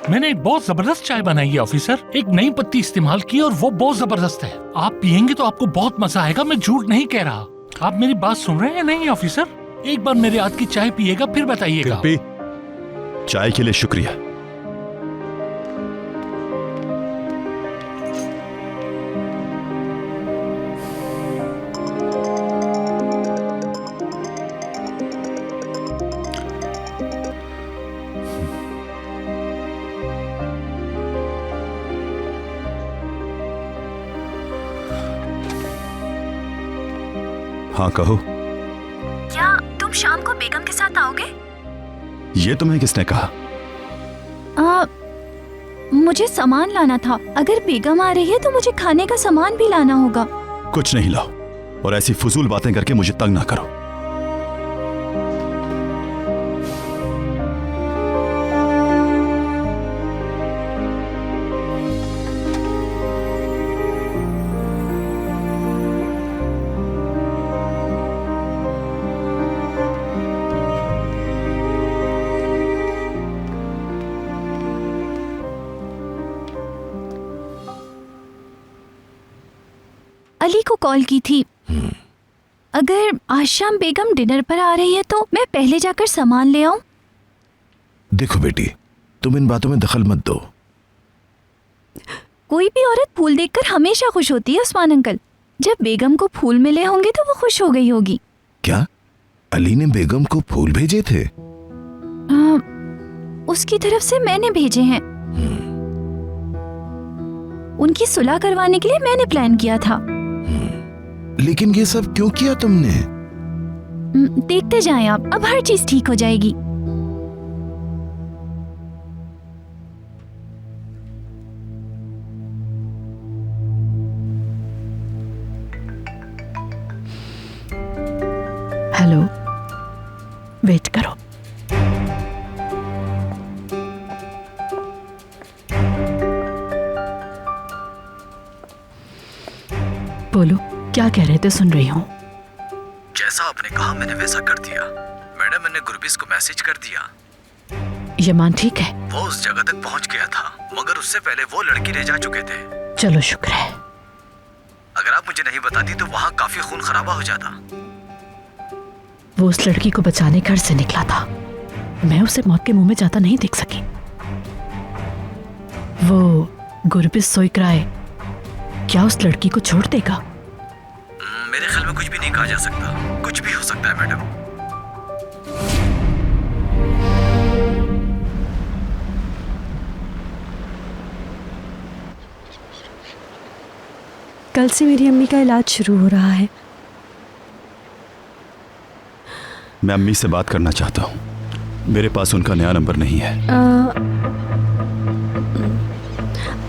मैंने एक बहुत जबरदस्त चाय बनाई है ऑफिसर। एक नई पत्ती इस्तेमाल की और वो बहुत जबरदस्त है। आप पियेंगे तो आपको बहुत मजा आएगा, मैं झूठ नहीं कह रहा। आप मेरी बात सुन रहे हैं नहीं ऑफिसर? एक बार मेरे हाथ की चाय पिएगा फिर बताइएगा। चाय के लिए शुक्रिया। हाँ कहो। क्या तुम शाम को बेगम के साथ आओगे? ये तुम्हें किसने कहा? मुझे सामान लाना था। अगर बेगम आ रही है तो मुझे खाने का सामान भी लाना होगा। कुछ नहीं लाओ और ऐसी फजूल बातें करके मुझे तंग ना करो। अली को कॉल की थी। अगर आज शाम बेगम डिनर पर आ रही है तो मैं पहले जाकर सामान ले आऊं? देखो बेटी, तुम इन बातों में दखल मत दो। कोई भी औरत फूल देखकर हमेशा खुश होती है उस्मान अंकल। जब बेगम को फूल मिले होंगे तो वो खुश हो गई होगी। क्या अली ने बेगम को फूल भेजे थे? उसकी तरफ से मैंने भेजे हैं। उनकी सुलह करवाने के लिए मैंने प्लान किया था। लेकिन ये सब क्यों किया तुमने? देखते जाएं आप, अब हर चीज ठीक हो जाएगी। हेलो, वेट करो। बोलो, क्या कह रहे थे? सुन रही हूँ। जैसा आपने कहा मैंने वैसा कर दिया। मैडम, मैंने गुरबीस को मैसेज कर दिया। यमान ठीक है? वो उस जगह तक पहुंच गया था, मगर उससे पहले वो लड़की ले जा चुके थे। चलो शुक्र है। अगर आप मुझे नहीं बताती तो वहाँ काफी खून खराबा हो जाता। वो उस लड़की को बचाने घर से निकला था। मैं उसे मौत के मुंह में जाता नहीं देख सकी। वो गुरबिस सोइक्राय क्या उस लड़की को छोड़ देगा? मेरे ख्याल में कुछ भी नहीं कहा जा सकता। कुछ भी हो सकता है मैडम। कल से मेरी अम्मी का इलाज शुरू हो रहा है। मैं अम्मी से बात करना चाहता हूँ। मेरे पास उनका नया नंबर नहीं है।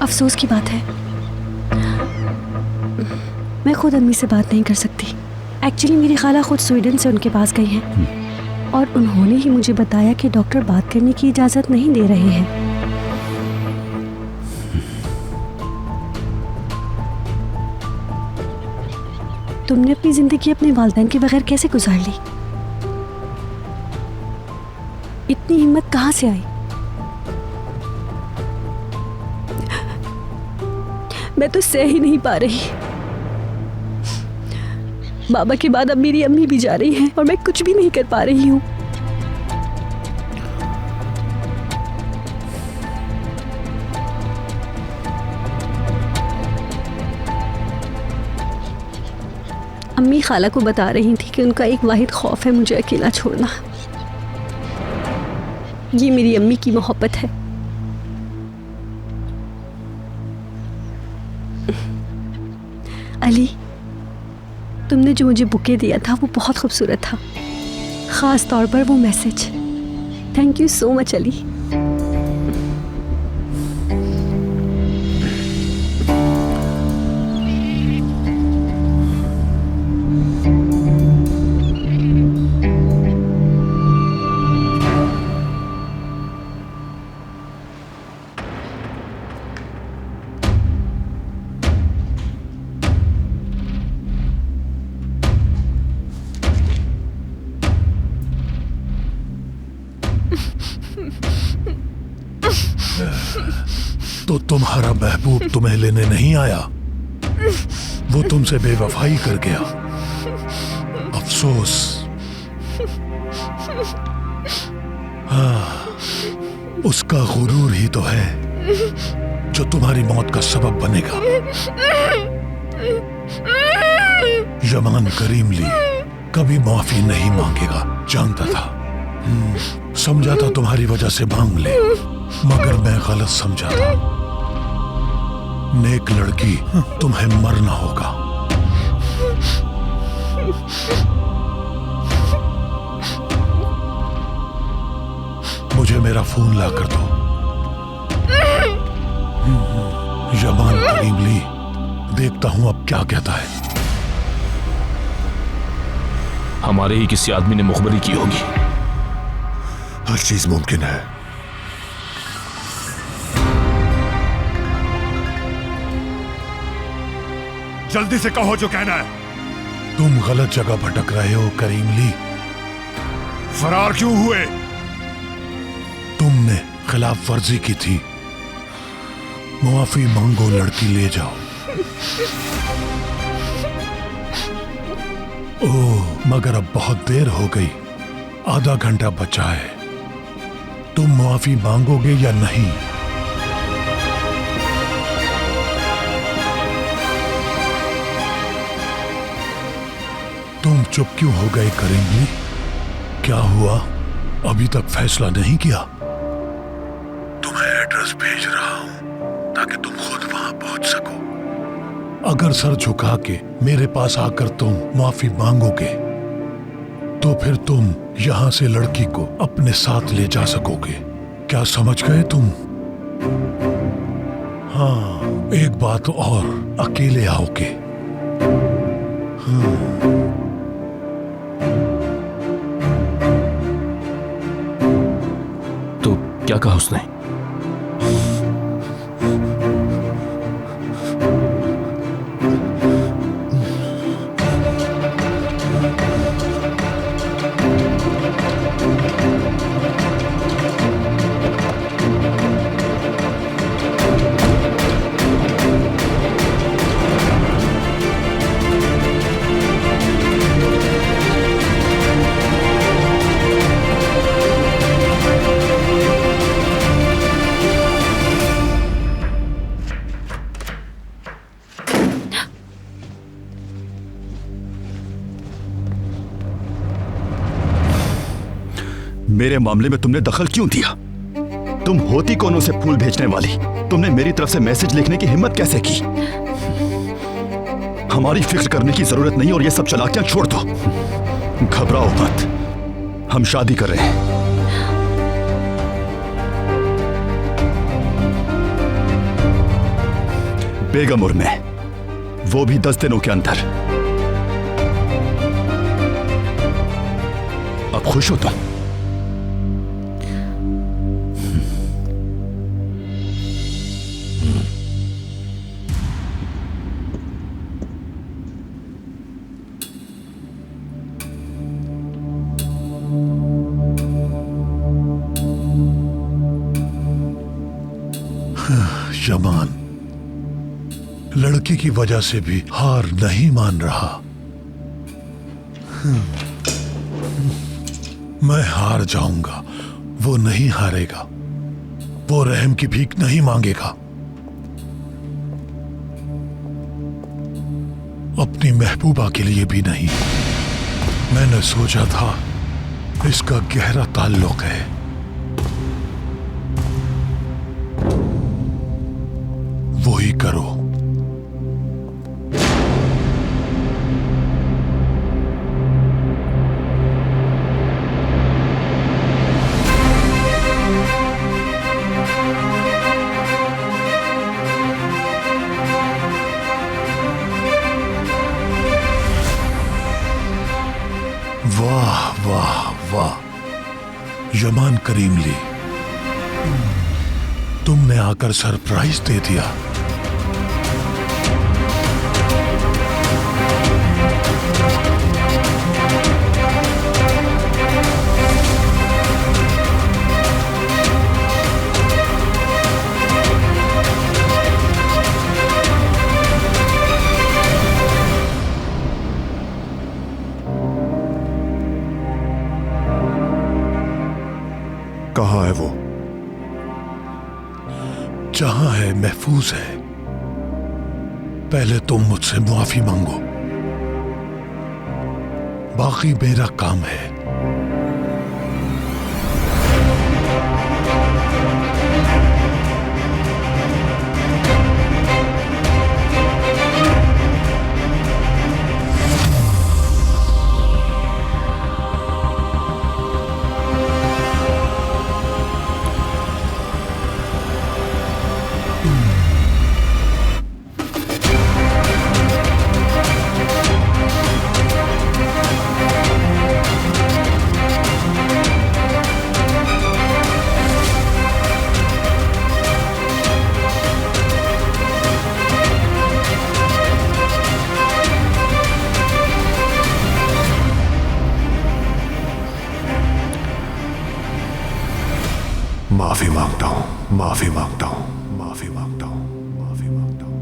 अफसोस की बात है, मैं खुद अम्मी से बात नहीं कर सकती। एक्चुअली मेरी खाला खुद स्वीडन से उनके पास गई हैं और उन्होंने ही मुझे बताया कि डॉक्टर बात करने की इजाज़त नहीं दे रहे हैं। तुमने अपनी ज़िंदगी अपने वालिदैन के बगैर कैसे गुजार ली? इतनी हिम्मत कहाँ से आई? मैं तो सह ही नहीं पा रही। बाबा के बाद अब मेरी अम्मी भी जा रही हैं और मैं कुछ भी नहीं कर पा रही हूँ। अम्मी खाला को बता रही थी कि उनका एक वाहिद खौफ है मुझे अकेला छोड़ना। ये मेरी अम्मी की मोहब्बत है। अली, तुमने जो मुझे बुके दिया था वो बहुत खूबसूरत था, ख़ास तौर पर वो message. Thank you so much Ali. तो तुम्हारा महबूब तुम्हें लेने नहीं आया, वो तुमसे बेवफाई कर गया। अफसोस। हाँ, उसका गुरूर ही तो है जो तुम्हारी मौत का सबब बनेगा। यमान करीमली कभी माफी नहीं मांगेगा, जानता था। समझा था तुम्हारी वजह से मांग ले, मगर मैं गलत समझा था। नेक लड़की, तुम्हें मरना होगा। मुझे मेरा फोन ला कर दो। यमान करीमली, देखता हूं अब क्या कहता है। हमारे ही किसी आदमी ने मुखबरी की होगी। हर चीज मुमकिन है। जल्दी से कहो जो कहना है। तुम गलत जगह भटक रहे हो करीमली। फरार क्यों हुए? तुमने खिलाफ वर्जी की थी। मुआफी मांगो, लड़की ले जाओ। ओह, मगर अब बहुत देर हो गई, आधा घंटा बचा है। तुम मुआफी मांगोगे या नहीं? तुम चुप क्यों हो गए करीमली? क्या हुआ? अभी तक फैसला नहीं किया? तुम्हें एड्रेस भेज रहा हूं ताकि तुम खुद वहां पहुंच सको। अगर सर झुका के मेरे पास आकर तुम माफी मांगोगे तो फिर तुम यहां से लड़की को अपने साथ ले जा सकोगे। क्या समझ गए तुम? हाँ, एक बात और, अकेले आओगे। तो क्या कहा उसने? मेरे मामले में तुमने दखल क्यों दिया? तुम होती कौन उसे फूल भेजने वाली? तुमने मेरी तरफ से मैसेज लिखने की हिम्मत कैसे की? हमारी फिक्र करने की जरूरत नहीं और ये सब चालाकियां छोड़ दो। घबराओ मत, हम शादी कर रहे हैं। बेगमुर में, वो भी 10 दिनों के अंदर। अब खुश हो तुम? यमान लड़की की वजह से भी हार नहीं मान रहा। मैं हार जाऊंगा, वो नहीं हारेगा। वो रहम की भीख नहीं मांगेगा। अपनी महबूबा के लिए भी नहीं। मैंने सोचा था इसका गहरा ताल्लुक है। वो ही करो। वाह वाह वाह, यमान करीमली, तुमने आकर सरप्राइज दे दिया। कहाँ है वो? जहां है महफूज है। पहले तुम मुझसे माफी मांगो, बाकी मेरा काम है। माफी मांगता हूं, माफी मांगता हूं, माफी मांगता हूं, माफी मांगता हूं।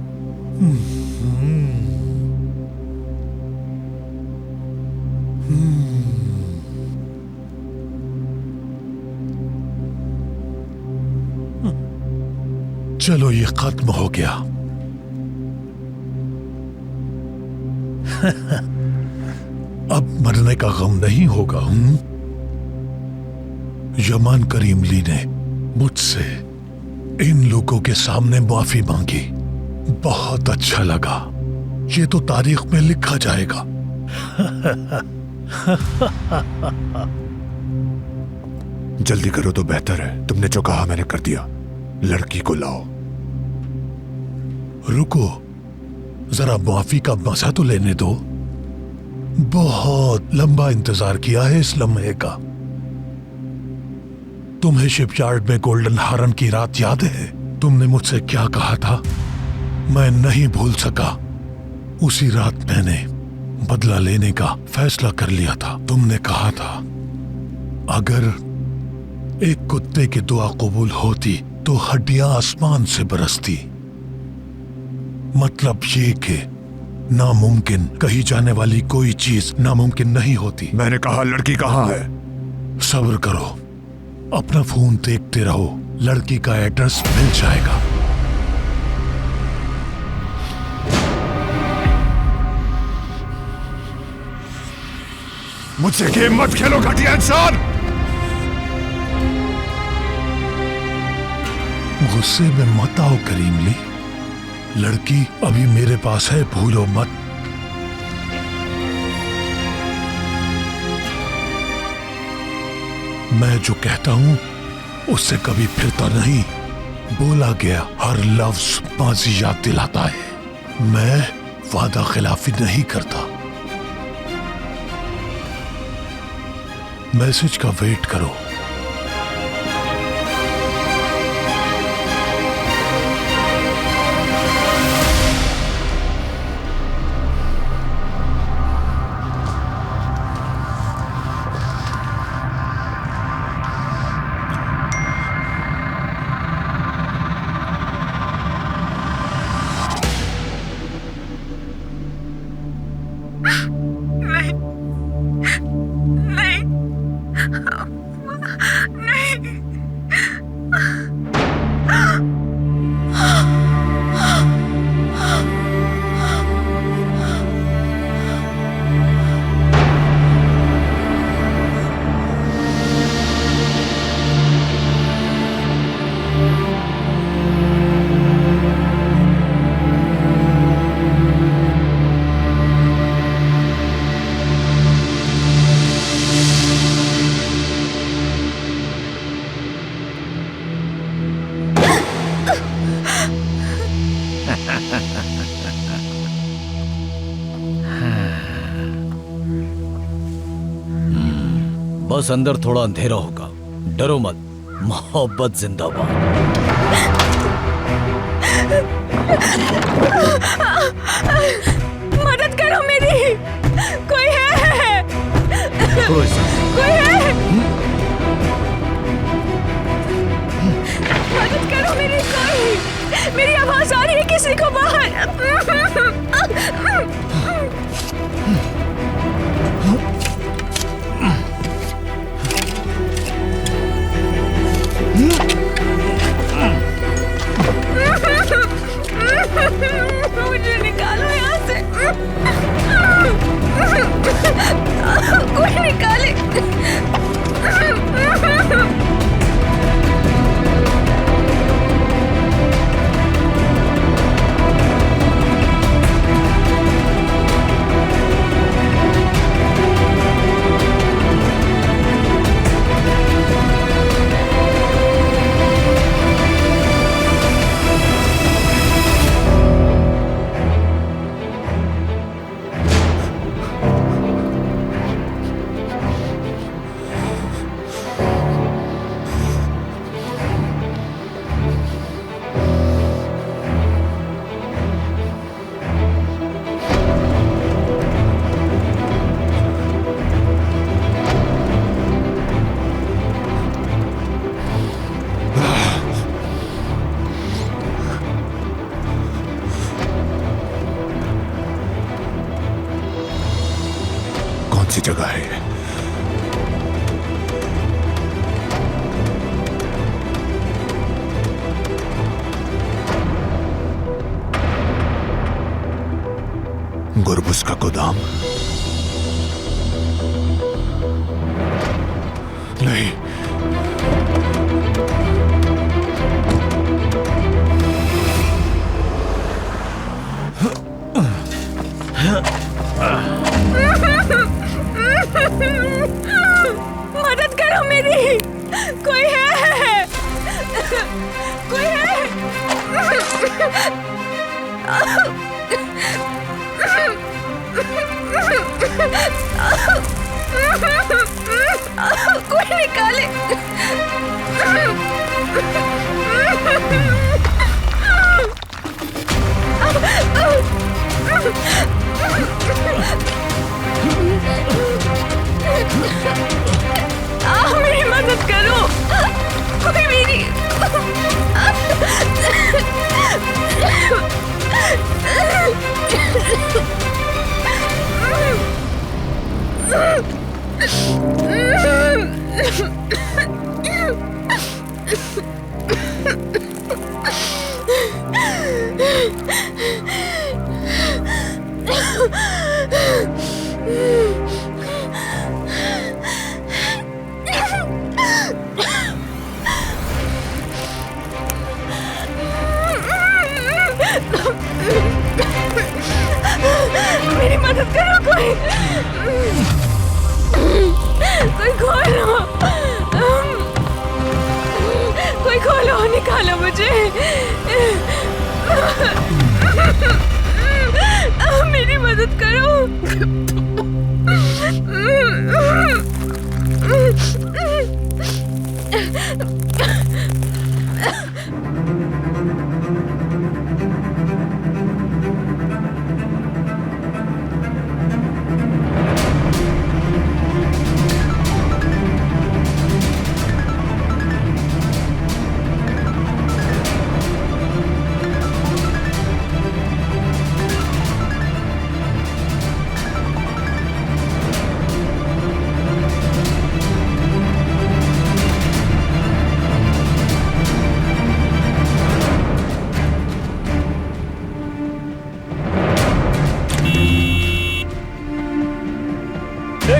चलो ये खत्म हो गया। अब मरने का गम नहीं होगा। यमान करीमली ने मुझसे इन लोगों के सामने माफी मांगी, बहुत अच्छा लगा। ये तो तारीख में लिखा जाएगा। जल्दी करो तो बेहतर है। तुमने जो कहा मैंने कर दिया। लड़की को लाओ। रुको, जरा माफी का मजा तो लेने दो। बहुत लंबा इंतजार किया है इस लम्हे का। तुम्हें शिपयार्ड में गोल्डन हारन की रात याद है? तुमने मुझसे क्या कहा था? मैं नहीं भूल सका। उसी रात मैंने बदला लेने का फैसला कर लिया था। तुमने कहा था अगर एक कुत्ते की दुआ कबूल होती तो हड्डियां आसमान से बरसती। मतलब ये कि नामुमकिन कही जाने वाली कोई चीज नामुमकिन नहीं होती। मैंने कहा लड़की कहाँ है? सब्र करो, अपना फोन देखते रहो, लड़की का एड्रेस मिल जाएगा। मुझसे गेम मत खेलो घटिया इंसान। गुस्से में मत आओ करीमली, लड़की अभी मेरे पास है, भूलो मत। मैं जो कहता हूं उससे कभी फिरता नहीं। बोला गया हर लफ्ज माजी याद दिलाता है। मैं वादा खिलाफी नहीं करता। मैसेज का वेट करो। बस अंदर थोड़ा अंधेरा होगा, डरो मत। मोहब्बत जिंदाबाद। मदद करो मेरी, कोई है? कोई है? मदद करो मेरी, कोई। मेरी आवाज आ रही है किसी को बाहर। निकाले। कौन सी जगह है ये? गुरबुस का गोदाम? नहीं, मदद करो मेरी, कोई है, कोई है। कोई निकाले। मेरी मदद करो, कोई मेरी। मेरी मदद करो, कोई खोलो, कोई खोलो, निकालो मुझे। मेरी मदद करो।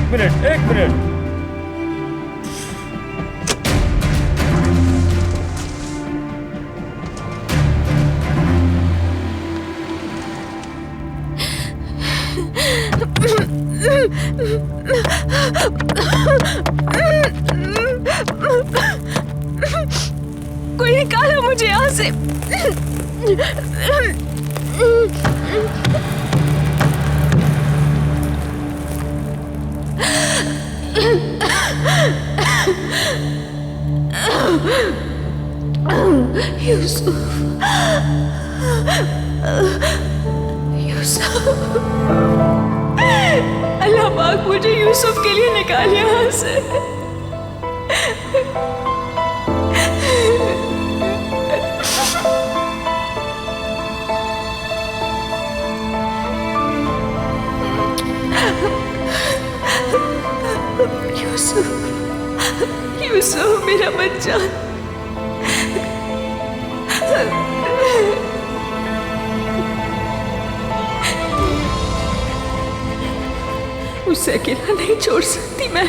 एक मिनट। कोई निकालो मुझे यहाँ से। यूसुफ, यूसुफ, अल्लाह पाक मुझे यूसुफ के लिए निकाल यहाँ से। यूसुफ, यूसुफ मेरा बच्चा। उसे अकेला नहीं छोड़ सकती मैं।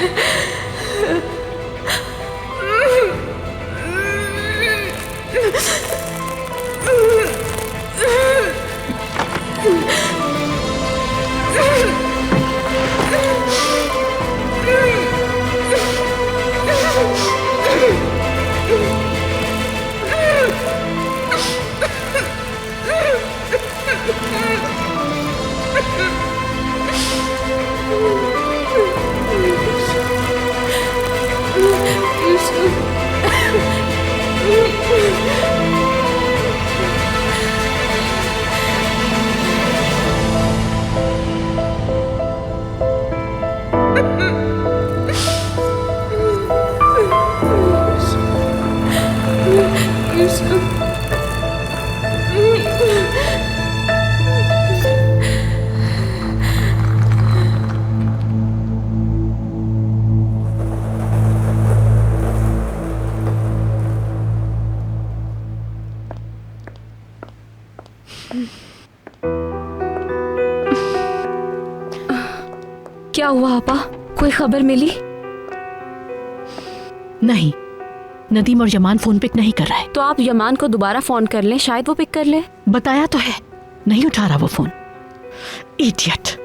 क्या हुआ आपा, कोई खबर मिली? नहीं, नदीम और यमान फोन पिक नहीं कर रहे। तो आप यमान को दोबारा फोन कर लें, शायद वो पिक कर ले। बताया तो है, नहीं उठा रहा वो फोन। इडियट।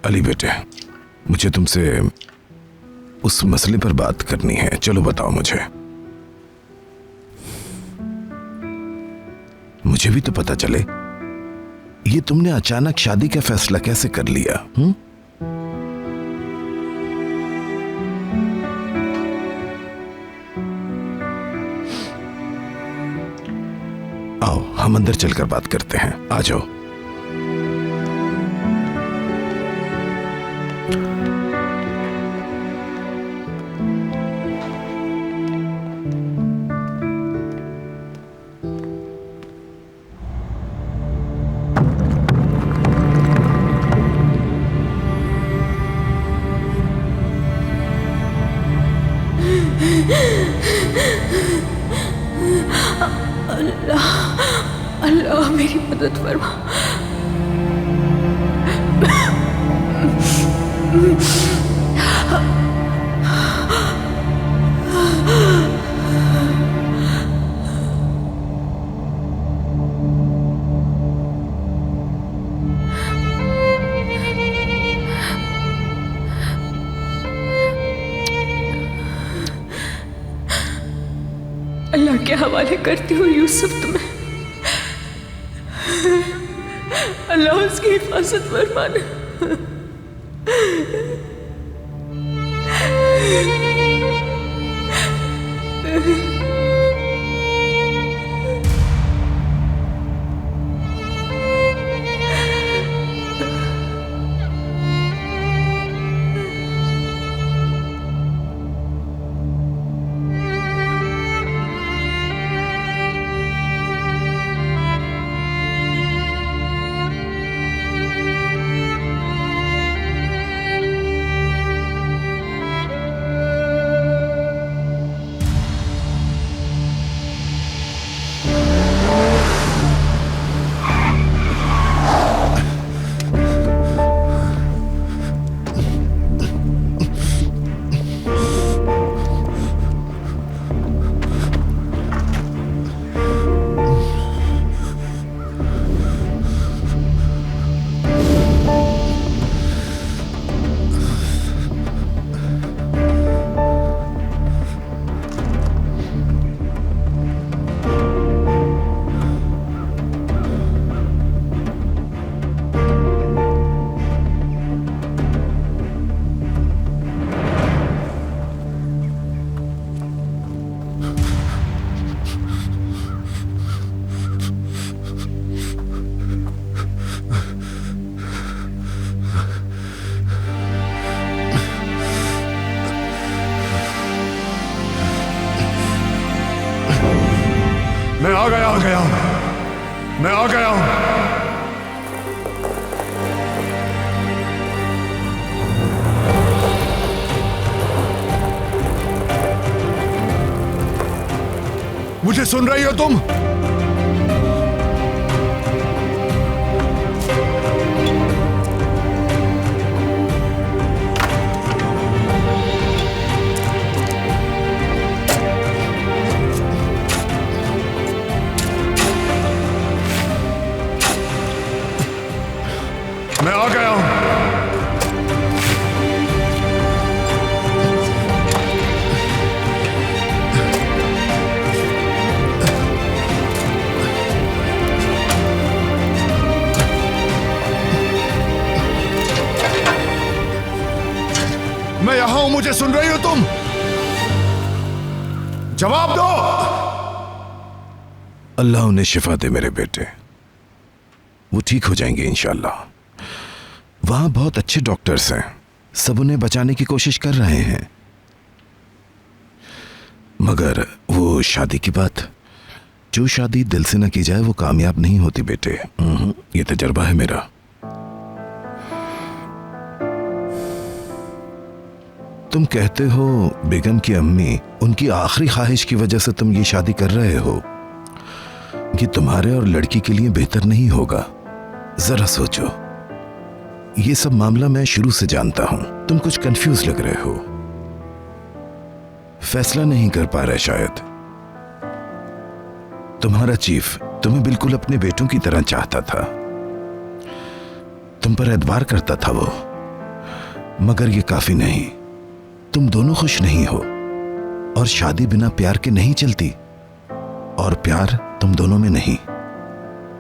अली बेटे, मुझे तुमसे उस मसले पर बात करनी है। चलो बताओ मुझे। मुझे भी तो पता चले, ये तुमने अचानक शादी का फैसला कैसे कर लिया? आओ हम अंदर चलकर बात करते हैं, आ जाओ। अल्लाह मेरी मदद फरमा। अल्लाह के हवाले करती हूँ यूसुफ तुम्हें। अल्लाह उसकी हिफाजत फरमाना। मैं आ गया हूं। मैं आ गया हूं। मुझे सुन रही हो तुम? मैं आ गया हूं। मैं यहां हूं, मुझे सुन रही हो तुम? जवाब दो। अल्लाह उन्हें शिफा दे मेरे बेटे, वो ठीक हो जाएंगे इंशाल्लाह। वहां बहुत अच्छे डॉक्टर्स हैं, सब उन्हें बचाने की कोशिश कर रहे हैं। मगर वो शादी की बात, जो शादी दिल से न की जाए वो कामयाब नहीं होती बेटे। ये तजर्बा है मेरा। तुम कहते हो बेगम की अम्मी, उनकी आखिरी ख्वाहिश की वजह से तुम ये शादी कर रहे हो कि तुम्हारे और लड़की के लिए बेहतर नहीं होगा। जरा सोचो, ये सब मामला मैं शुरू से जानता हूं। तुम कुछ कंफ्यूज लग रहे हो, फैसला नहीं कर पा रहे शायद। तुम्हारा चीफ तुम्हें बिल्कुल अपने बेटों की तरह चाहता था, तुम पर एतबार करता था वो, मगर ये काफी नहीं। तुम दोनों खुश नहीं हो, और शादी बिना प्यार के नहीं चलती, और प्यार तुम दोनों में नहीं।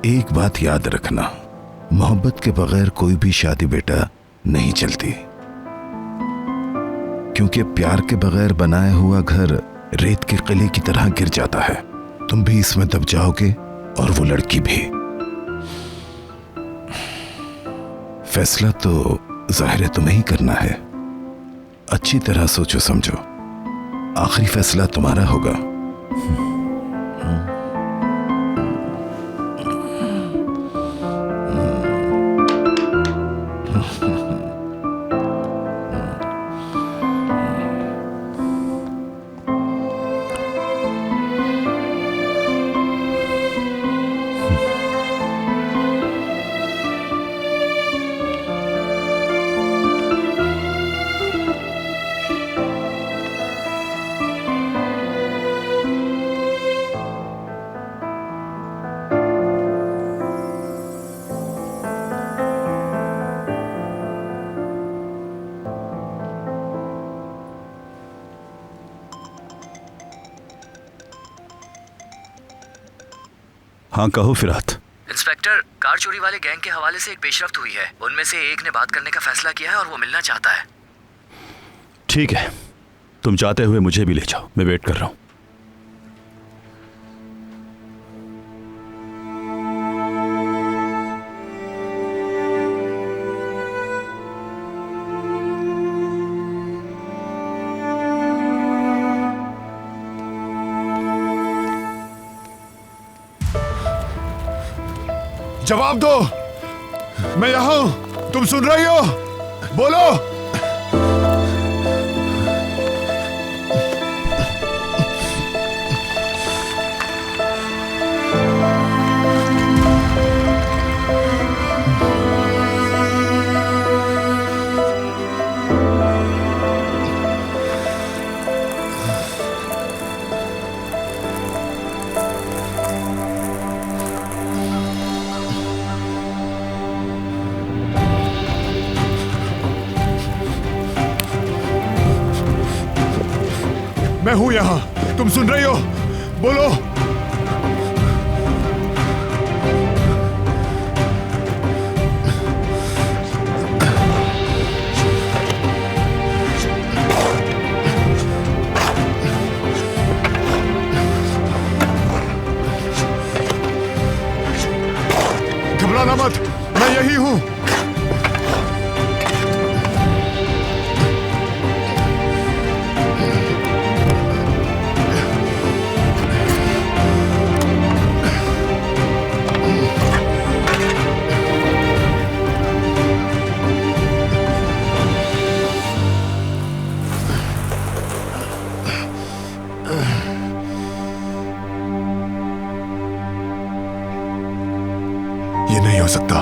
एक बात याद रखना, मोहब्बत के बगैर कोई भी शादी बेटा नहीं चलती, क्योंकि प्यार के बगैर बनाया हुआ घर रेत के किले की तरह गिर जाता है। तुम भी इसमें दब जाओगे और वो लड़की भी। फैसला तो जाहिर है तुम्हें ही करना है। अच्छी तरह सोचो समझो, आखिरी फैसला तुम्हारा होगा। हाँ कहो फिरात। इंस्पेक्टर, कार चोरी वाले गैंग के हवाले से एक पेशरफ्त हुई है। उनमें से एक ने बात करने का फैसला किया है और वो मिलना चाहता है। ठीक है, तुम चाहते हुए मुझे भी ले जाओ, मैं वेट कर रहा हूं। जवाब दो, मैं यहां हूं, तुम सुन रही हो? बोलो। मैं हूं यहां, तुम सुन रही हो? बोलो। घबराना मत, मैं यही हूं। ये नहीं हो सकता।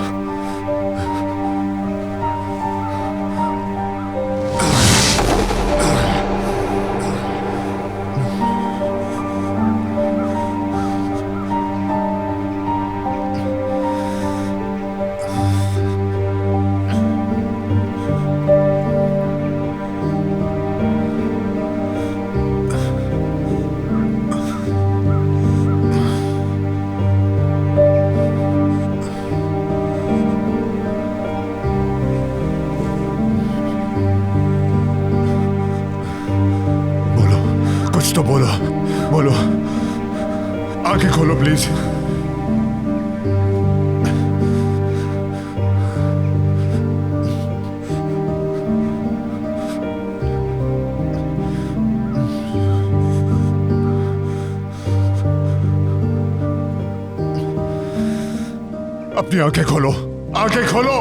कुछ तो बोलो, बोलो, आंखें खोलो प्लीज। अपनी आंखें खोलो, आंखें खोलो।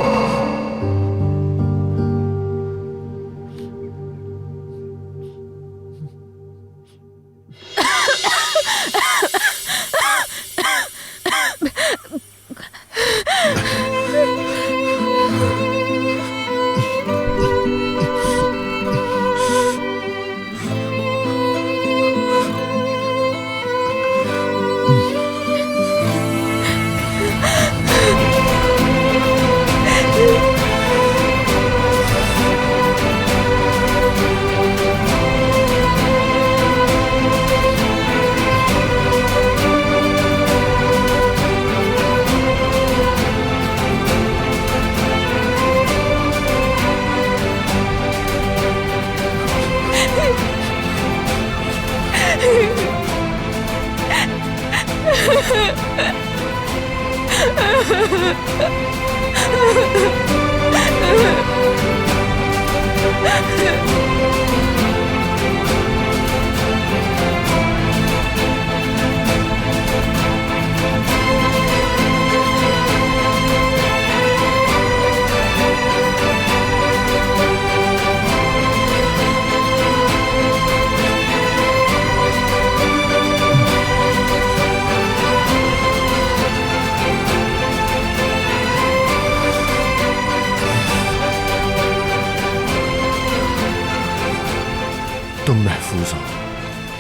तुम महफूज हो,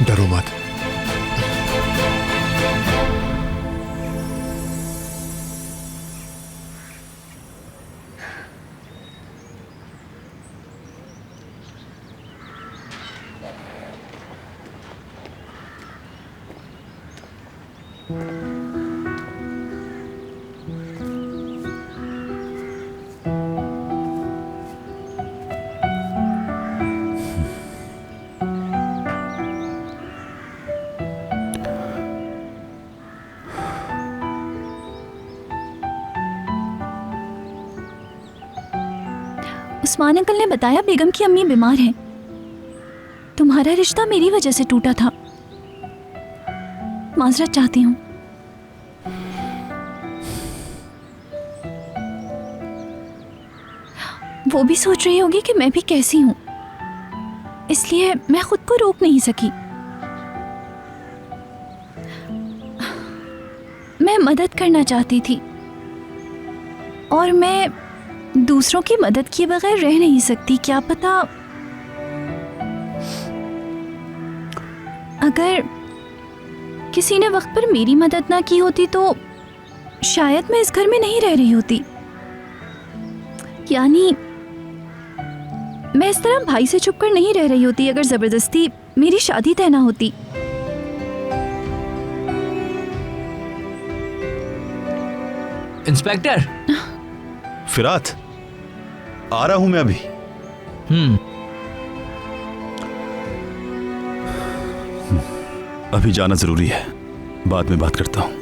डरो मत। उस्मान अंकल ने बताया बेगम की अम्मी बीमार हैं। तुम्हारा रिश्ता मेरी वजह से टूटा था। माजरत चाहती हूँ। वो भी सोच रही होगी कि मैं भी कैसी हूँ, इसलिए मैं खुद को रोक नहीं सकी। मैं मदद करना चाहती थी और मैं दूसरों की मदद किए बगैर रह नहीं सकती। क्या पता अगर किसी ने वक्त पर मेरी मदद ना की होती तो शायद मैं इस घर में नहीं रह रही होती। यानी मैं इस तरह भाई से छुपकर नहीं रह रही होती अगर जबरदस्ती मेरी शादी तय ना होती। इंस्पेक्टर फिरात, आ रहा हूं मैं अभी। अभी जाना जरूरी है, बाद में बात करता हूं।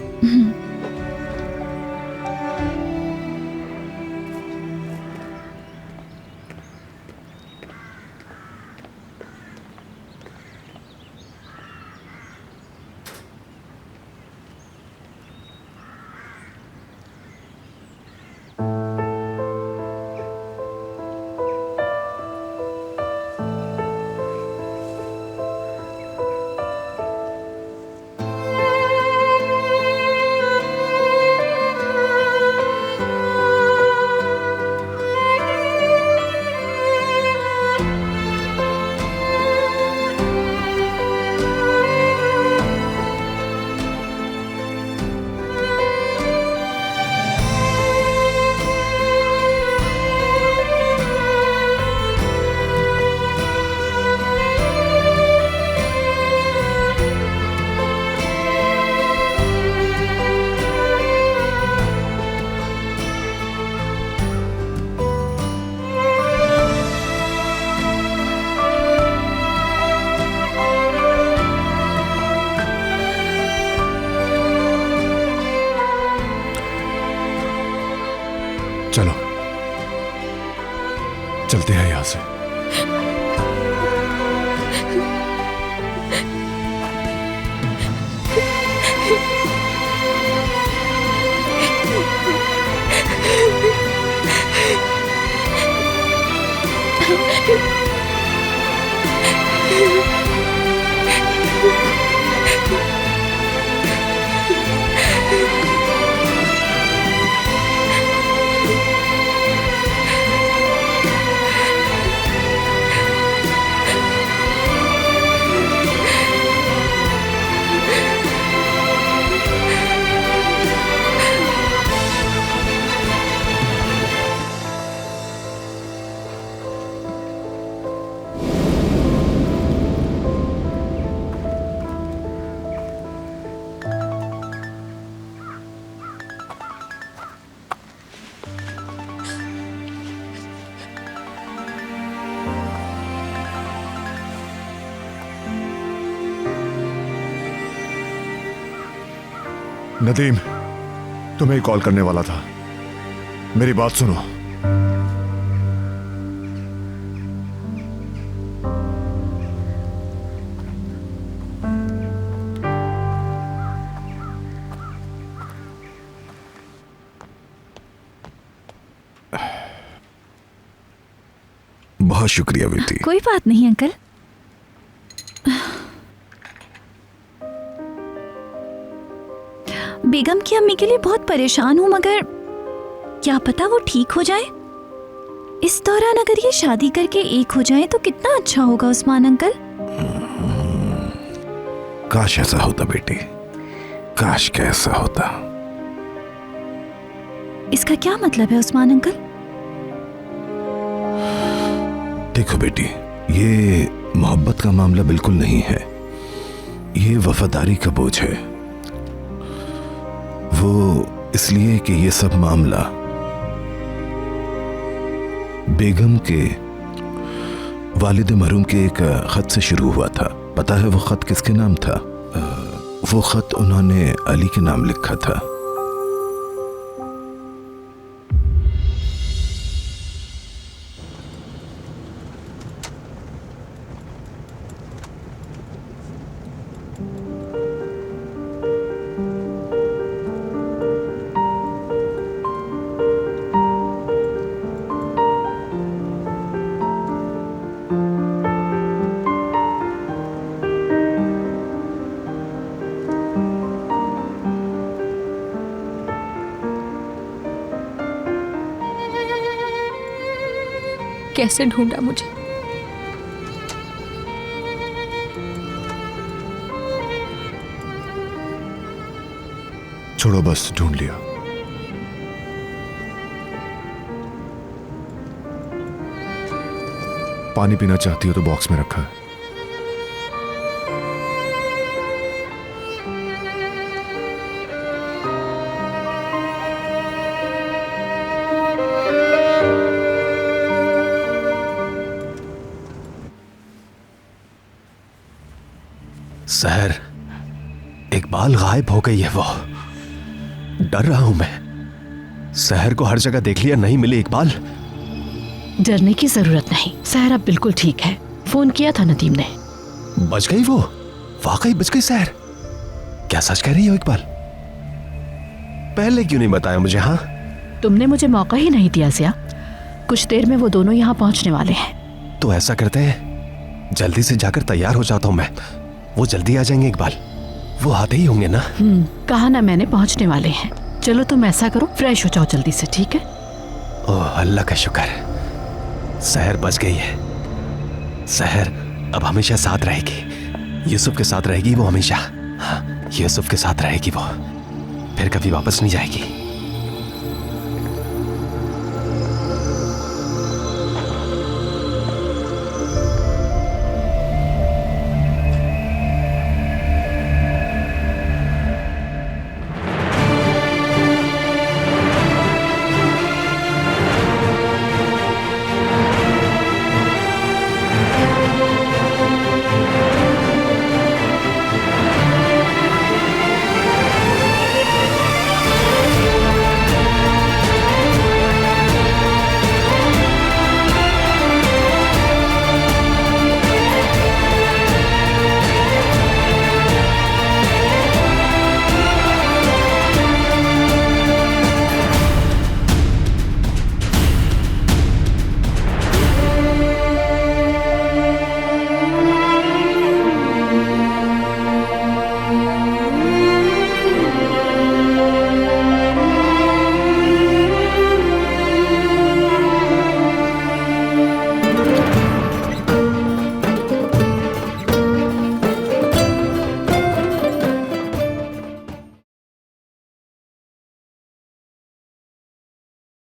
चलो चलते हैं यहां से। नदीम, तुम्हें ही कॉल करने वाला था। मेरी बात सुनो। बहुत शुक्रिया बेटी। कोई बात नहीं अंकल। बेगम की अम्मी के लिए बहुत परेशान हूँ, मगर क्या पता वो ठीक हो जाए। इस दौरान अगर ये शादी करके एक हो जाए तो कितना अच्छा होगा उस्मान अंकल। काश ऐसा होता बेटी, काश कैसा होता। इसका क्या मतलब है उस्मान अंकल? देखो बेटी, ये मोहब्बत का मामला बिल्कुल नहीं है, ये वफादारी का बोझ है। वो इसलिए कि ये सब मामला बेगम के वालिद मरहूम के एक खत से शुरू हुआ था। पता है वो खत किसके नाम था? वो खत उन्होंने अली के नाम लिखा था। कैसे ढूंढा मुझे? छोड़ो, बस ढूंढ लिया। पानी पीना चाहती हो तो बॉक्स में रखा है। सहर, इकबाल गायब हो गई है। वो डर रहा हूं मैं। सहर को हर जगह देख लिया, नहीं मिली इकबाल। डरने की जरूरत नहीं, सहर अब बिल्कुल ठीक है। फोन किया था नदीम ने। बच गई वो? वाकई बच गई सहर? क्या सच कह रही हो इकबाल? पहले क्यों नहीं बताया मुझे? हाँ, तुमने मुझे मौका ही नहीं दिया जिया। कुछ देर में वो दोनों यहाँ पहुंचने वाले हैं। तो ऐसा करते हैं, जल्दी से जाकर तैयार हो जाता हूं मैं। वो जल्दी आ जाएंगे इकबाल, वो आते ही होंगे ना। कहा ना मैंने, पहुंचने वाले हैं। चलो तुम ऐसा करो, फ्रेश हो जाओ जल्दी से, ठीक है? ओह अल्लाह का शुक्र, सहर बच गई है। सहर अब हमेशा साथ रहेगी, यूसुफ के साथ रहेगी वो हमेशा। हाँ, यूसुफ के साथ रहेगी वो, फिर कभी वापस नहीं जाएगी।